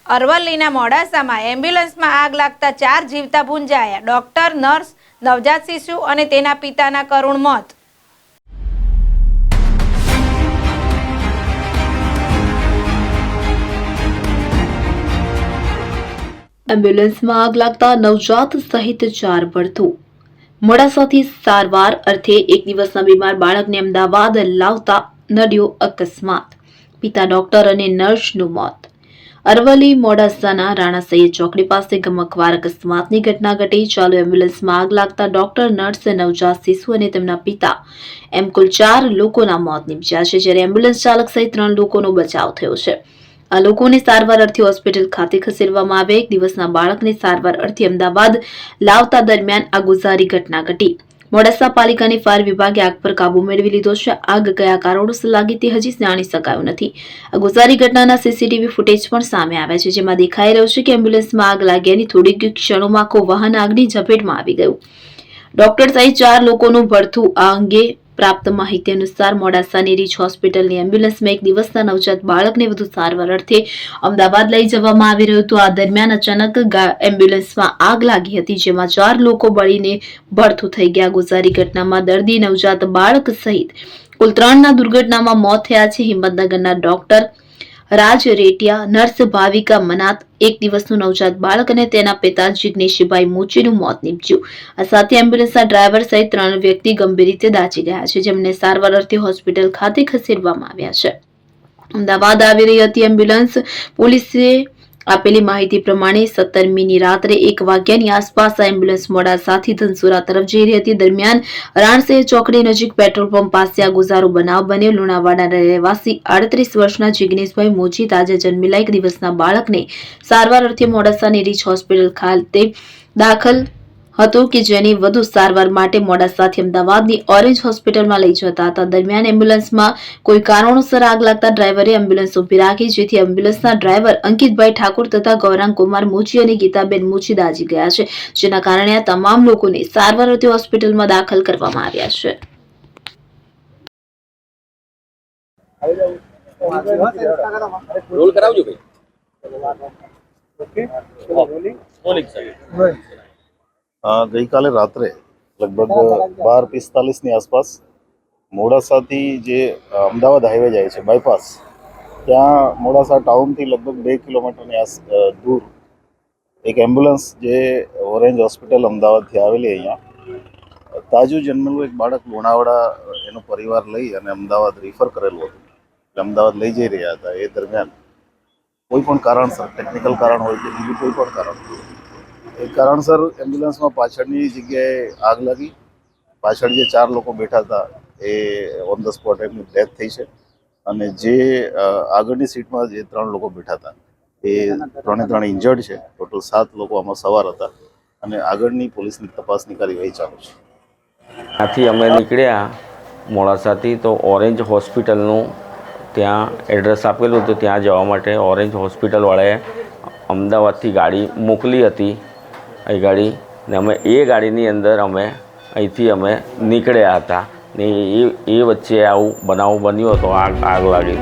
અરવલ્લીના મોડાસામાં એમ્બ્યુલન્સમાં આગ લાગતા 4 જીવતા ભૂંજાયા. ડોક્ટર, નર્સ, નવજાત શિશુ અને તેના પિતાના કરુણ મોત. એમ્બ્યુલન્સમાં આગ લાગતા નવજાત સહિત 4 મૃત્યુ. મોડાસાથી સારવાર અર્થે એક દિવસના બીમાર બાળકને અમદાવાદ લાવતા નડ્યો અકસ્માત. પિતા ડોક્ટર અને નર્સનું મોત. અરવલ્લી મોડાસાના રાણા સૈયદ ચોકડી પાસે ગમખ્વાર અકસ્માતની ઘટના ઘટી. ચાલુ એમ્બ્યુલન્સમાં આગ લાગતા ડોક્ટર, નર્સ, નવજાત શિશુ અને તેમના પિતા એમ કુલ 4 લોકોના મોત નીપજ્યા છે, જ્યારે એમ્બ્યુલન્સ ચાલક સહિત 3 લોકોનો બચાવ થયો છે. આ લોકોને સારવાર અર્થે હોસ્પિટલ ખાતે ખસેડવામાં આવ્યા. એક દિવસના બાળકને સારવાર અર્થે અમદાવાદ લાવતા દરમિયાન આ ગુજારી ઘટના ઘટી. મોડાસા પાલિકાની ફાયર વિભાગે આગ પર કાબુ મેળવી લીધો છે. આગ કયા કારણોસર લાગી તે હજી જાણી શકાયું નથી. આ ગુજારી ઘટનાના સીસીટીવી ફૂટેજ પણ સામે આવ્યા છે, જેમાં દેખાઈ રહ્યું છે કે એમ્બ્યુલન્સમાં આગ લાગ્યાની થોડીક ક્ષણોમાં આખું વાહન આગની ઝપેટમાં આવી ગયું. ડોક્ટર સહિત 4 લોકોનું ભડથું. આ અંગે પ્રાપ્ત માહિતી અનુસાર મોડાસાની રીચ હોસ્પિટલની એમ્બ્યુલન્સમાં એક દિવસના નવજાત બાળકને વધુ સારવાર અર્થે અમદાવાદ લઈ જવામાં આવી રહ્યું હતું. આ દરમિયાન અચાનક એમ્બ્યુલન્સમાં આગ લાગી હતી, જેમાં 4 લોકો બળીને ભડથું થઈ ગયા. ગુજારી ઘટનામાં દર્દી, નવજાત બાળક સહિત કુલ 3ના દુર્ઘટનામાં મોત થયા છે. હિંમતનગરના ડોક્ટર રાજ રેટિયા, નર્સ ભાવિકા મનાત, એક દિવસનું નવજાત બાળક અને તેના પિતા જિગ્નેશભાઈ મોચીનું મોત નીપજ્યું. આ સાથે એમ્બ્યુલન્સના ડ્રાઈવર સહિત 3 વ્યક્તિ ગંભીર રીતે દાઝી ગયા છે, જેમને સારવાર અર્થે હોસ્પિટલ ખાતે ખસેડવામાં આવ્યા છે. અમદાવાદ આવી રહી હતી એમ્બ્યુલન્સ. પોલીસે આપેલી માહિતી પ્રમાણે 17મીની રાત્રે 1 વાગ્યાની આસપાસ આ એમ્બ્યુલન્સ મોડાસાથી ધનસુરા તરફ જઈ રહી હતી. દરમિયાન રાણસેય ચોકડી નજીક પેટ્રોલ પંપ પાસે આ ગુજારો બનાવ બન્યો. લુણાવાડાના રહેવાસી 38 વર્ષના જિગ્નેશભાઈ મોચી તાજે જન્મેલા 1 દિવસના બાળકને સારવાર અર્થે મોડાસાની રીચ હોસ્પિટલ ખાતે દાખલ હતો કે જેની વધુ સારવાર માટે મોડાસાથી અમદાવાદની ઓરેન્જ હોસ્પિટલમાં લઈ જતા હતા. દરમિયાન એમ્બ્યુલન્સમાં કોઈ કારણોસર આગ લાગતા ડ્રાઈવરે એમ્બ્યુલન્સ ઉભી રાખી, જેથી એમ્બ્યુલન્સના ડ્રાઈવર અંકિતભાઈ ઠાકોર તથા ગૌરાંગ કુમાર મોચી અને ગીતાબેન મોચી દાઝી ગયા છે, જેના કારણે આ તમામ લોકોને સારવાર અર્થે હોસ્પિટલમાં દાખલ કરવામાં આવ્યા છે. રોલ કરાવજો ભાઈ. ગઈકાલે રાત્રે લગભગ 12:45ની આસપાસ મોડાસાથી જે અમદાવાદ હાઈવે જાય છે બાયપાસ, ત્યાં મોડાસા ટાઉનથી લગભગ 2 કિલોમીટરની દૂર એક એમ્બ્યુલન્સ જે ઓરેન્જ હોસ્પિટલ અમદાવાદથી આવેલી અહીંયા તાજું જન્મેલું એક બાળક લુણાવાડા એનો પરિવાર લઈ અને અમદાવાદ રિફર કરેલું હતું. અમદાવાદ લઈ જઈ રહ્યા હતા. એ દરમિયાન કોઈ પણ કારણસર, ટેકનિકલ કારણ હોય કે બીજું કોઈ પણ કારણ, એ કારણસર એમ્બ્યુલન્સમાં પાછળની જગ્યાએ આગ લાગી. પાછળ જે 4 લોકો બેઠા હતા એ ઓન ધ સ્પોટ એમની ડેથ થઈ છે, અને જે આગળની સીટમાં જે 3 લોકો બેઠા હતા એ 3 ઇન્જર્ડ છે. ટોટલ 7 લોકો આમાં સવાર હતા, અને આગળની પોલીસની તપાસની કાર્યવાહી ચાલુ છે. ત્યાંથી અમે નીકળ્યા મોડાસાથી, તો ઓરેન્જ હોસ્પિટલનું ત્યાં એડ્રેસ આપેલું હતું. ત્યાં જવા માટે ઓરેન્જ હોસ્પિટલવાળાએ અમદાવાદથી ગાડી મોકલી હતી. એ ગાડી ને અમે એ ગાડીની અંદર અહીંથી અમે નીકળ્યા હતા ને એ વચ્ચે આવું બનાવ બન્યો હતો, આગ લાગી.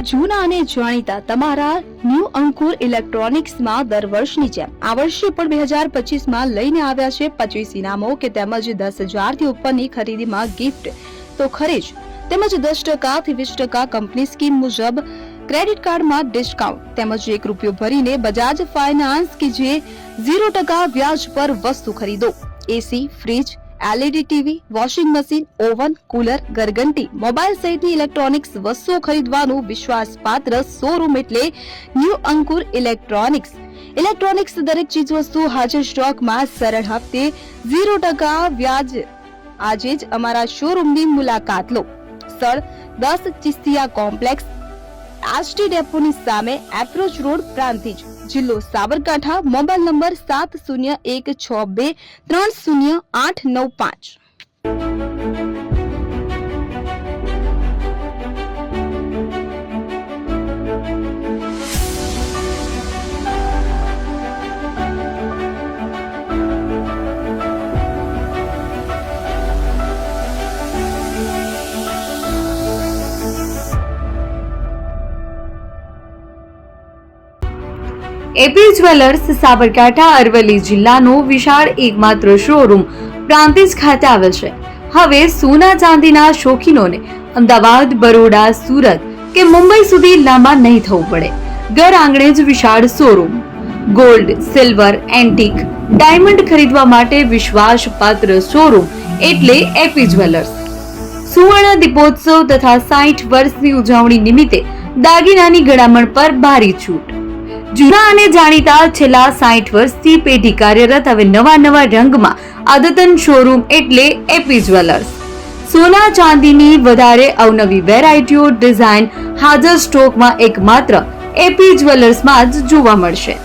જૂના અને જાણીતા તમારા ન્યૂ અંકુર ઇલેક્ટ્રોનિક્સમાં દર વર્ષની જેમ આ વર્ષે પણ 2025માં લઈને આવ્યા છે 25 ઇનામો કે તેમજ 10,000થી ઉપરની ખરીદીમાં ગિફ્ટ તો ખરી જ, તેમજ 10% થી 20% કંપની સ્કીમ મુજબ ક્રેડિટ કાર્ડમાં ડિસ્કાઉન્ટ, તેમજ ₹1 ભરીને બજાજ ફાઇનાન્સ કે જે 0% વ્યાજ પર વસ્તુ ખરીદો. AC, fridge, LED TV, washing machine, oven, cooler, ગરગંટી, મોબાઈલ સહિતની ઇલેક્ટ્રોનિક્સ વસ્તુઓ ખરીદવાનું વિશ્વાસપાત્ર શોરૂમ એટલે ન્યૂ અંકુર ઇલેક્ટ્રોનિક્સ. ઇલેક્ટ્રોનિક્સ દરેક ચીજ વસ્તુ હાજર સ્ટોકમાં, સરળ હપ્તે, 0% વ્યાજ. આજે જ અમારા શોરૂમની મુલાકાત લો. સ્થળ 10 ચિસ્તિયા કોમ્પ્લેક્સ, આષ્ટી ડેપોની સામે, એપ્રોચ રોડ, પ્રાંતિજ, જિલ્લો Sabarkantha. Mobile number 7016230895. AP jewellers Sabarkantha Aravalli જિલ્લાનો વિશાળ એકમાત્ર શોરૂમ પ્રાંતિજ ખાતે આવેલ છે. હવે સોના ચાંદીના શોખીનોને અમદાવાદ, બરોડા, સુરત કે મુંબઈ સુધી લાંબા નહીં થવું પડે. ઘર આંગણે જ વિશાળ showroom. Gold, silver, antique, diamond ખરીદવા માટે વિશ્વાસપાત્ર શોરૂમ એટલે એપી જ્વેલર્સ. સુવર્ણ દીપોત્સવ તથા 60 વર્ષની ઉજવણી નિમિત્તે દાગીનાની ગળામણ પર ભારી છૂટ. જૂના અને જાણીતા છેલ્લા 60 વર્ષથી પેઢી કાર્યરત હવે નવા રંગમાં અદ્યતન શોરૂમ એટલે એપી જ્વેલર્સ. સોના ચાંદીની વધારે અવનવી વેરાયટીઓ, ડિઝાઇન હાજર સ્ટોકમાં એકમાત્ર એપી જ્વેલર્સમાં જ જોવા મળશે.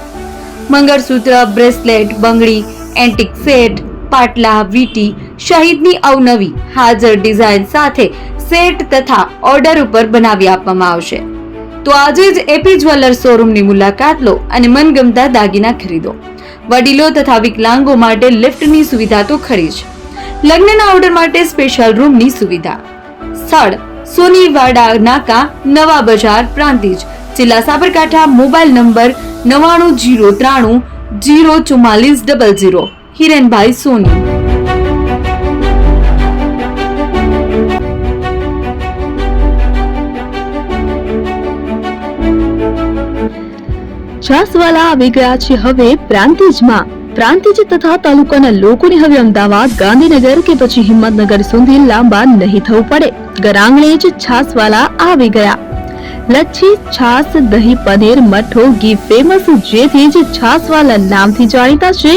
મંગળસૂત્ર, બ્રેસલેટ, બંગડી, એન્ટિક સેટ, પાટલા, વીટી સહિતની અવનવી હાજર ડિઝાઇન સાથે સેટ તથા ઓર્ડર ઉપર બનાવી આપવામાં આવશે. તો આજે જ એપી જ્વેલર્સ શોરૂમની મુલાકાત લો અને મનગમતા દાગીના ખરીદો. વડીલો તથા વિકલાંગો માટે લિફ્ટની સુવિધા તો ખરી જ. લગ્નના ઓર્ડર માટે સ્પેશિયલ રૂમની સુવિધા. સ્થળ સોનીવાડા નાકા, નવા બજાર, પ્રાંતિજ, જિલ્લા સાબરકાંઠા. Mobile number 9903 04400. હિરેનભાઈ સોની. છાસવાલા આવી ગયા છે હવે પ્રાંતિજમાં. પ્રાંતિજ તથા તાલુકાના લોકોને હવે અમદાવાદ, ગાંધીનગર કે પછી હિંમતનગર સુધી લાંબા નહીં થવું પડે. ઘર આંગણે જ છાસવાલા આવી ગયા. લચ્છી, છાસ, દહીં, પનીર, મઠો, ઘી ફેમસ, જેથી જ છાસવાલા નામથી જાણીતા છે.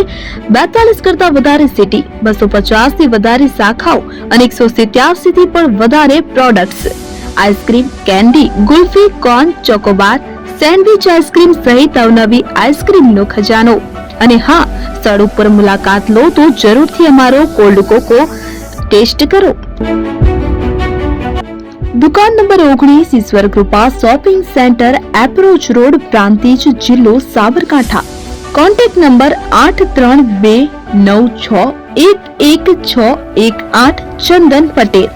42 કરતા વધારે સિટી, 250 થી વધારે શાખાઓ અને 187 થી પણ વધારે products. Ice cream, candy, kulfi, corn, Chocobar, sandwich ice cream સહિત અવનવી આઈસ્ક્રીમનો ખજાનો. અને હા, સ્થળ ઉપર મુલાકાત લો તો જરૂરથી અમારો કોલ્ડ કોકો ટેસ્ટ કરો. દુકાન number 19, Ishwar Krupa shopping centre, approach road, Prantij, જિલ્લો સાબરકાંઠા. Contact number 8329611618. ચંદન પટેલ.